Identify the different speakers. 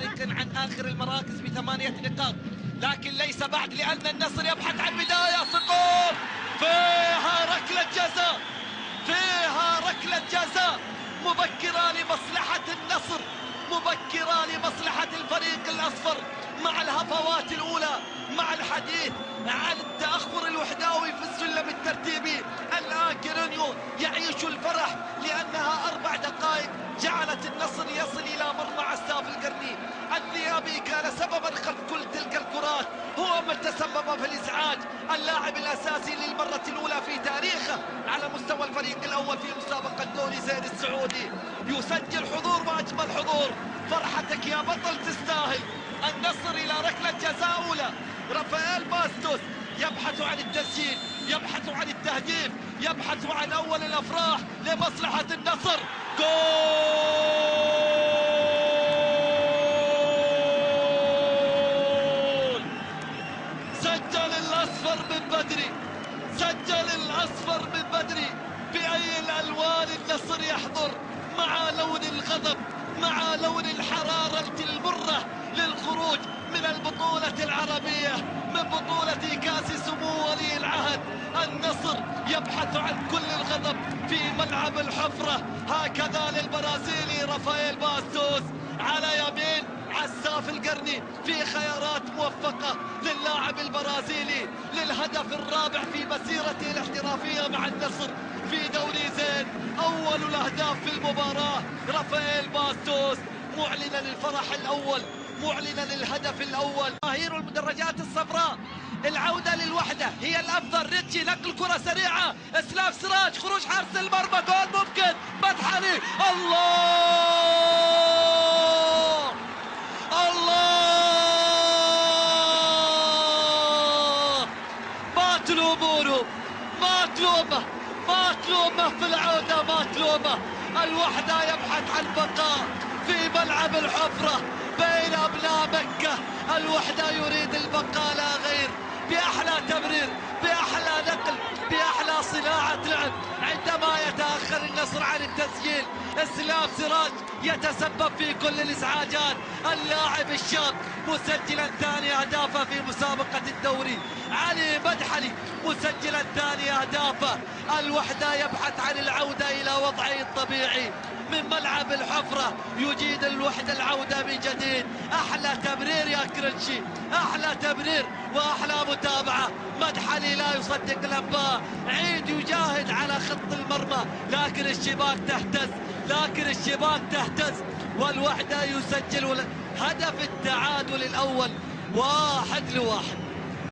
Speaker 1: فارقا عن آخر المراكز ب8 نقاط، لكن ليس بعد، لأن النصر يبحث عن بداية. سقوط، فيها ركلة جزاء، فيها ركلة جزاء مبكرة لمصلحة النصر، مبكرة لمصلحة الفريق الأصفر، مع الهفوات الأولى، مع الحديث عن التأخر الوحداوي في السلم الترتيبي. الآن كيرينيو يعيش الفرح لأنها 4 دقائق جعلت النصر يصل إلى مرمى عساف القرني. الذئابي كان سببا خلف كل تلك الكرات، هو من تسبب في الإزعاج. اللاعب الأساسي للمرة الأولى في تاريخه على مستوى الفريق الأول في مسابقة دوري زين السعودي يسجل حضور وأجمل حضور. فرحتك يا بطل تستاهل. النصر إلى ركلة جزاء أولى. رافائيل باستوس يبحث عن التسجيل، يبحث عن التهديف، يبحث عن أول الأفراح لمصلحة النصر. جول! سجل الأصفر من بدري، سجل الأصفر من بدري. بأي الألوان النصر يحضر، مع لون الغضب، مع لون الحرارة المرة للخروج من البطولة العربية، من بطولة كأس سمو ولي العهد. النصر يبحث عن كل الغضب في ملعب الحفرة. هكذا للبرازيلي رافائيل باستوس، على يمين عساف القرني، في خيارات موفقة للاعب البرازيلي للهدف الرابع في مسيرته الاحترافية مع النصر في دوري زين. أول الأهداف في المباراة رافائيل باستوس، معلنا للفرح الأول، معلنا للهدف الأول. جماهير المدرجات الصفراء، العودة للوحدة هي الأفضل. ريتشي نقل كرة سريعة، إسلاف سراج، خروج حارس المرمى، جول ممكن. مدحلي، الله الله، ما تلومونه، ما تلومه، ما تلومه في العودة، ما تلومه. الوحدة يبحث عن بقاء في ملعب الحفرة بين أبناء مكة. الوحدة يريد البقاء لا غير، بأحلى تمرير، بأحلى نقل، بأحلى صناعة لعب. عندما يتأخر النصر عن التسجيل، إسلام سراج يتسبب في كل الإزعاجات. اللاعب الشاب مسجلا ثاني أهدافه في مسابقة الدوري. علي مدحلي مسجلا ثاني أهدافه. الوحدة يبحث عن العودة إلى وضعه الطبيعي من ملعب الحفرة. يجيد الوحدة العودة من جديد. أحلى تمرير يا كرنشي، أحلى تمرير وأحلى متابعة. مدحلي لا يصدق الأنباء، عيد يجاهد على خط المرمى، لكن الشباك تهتز، لكن الشباك تهتز. والوحدة يسجل هدف التعادل الأول، 1-1.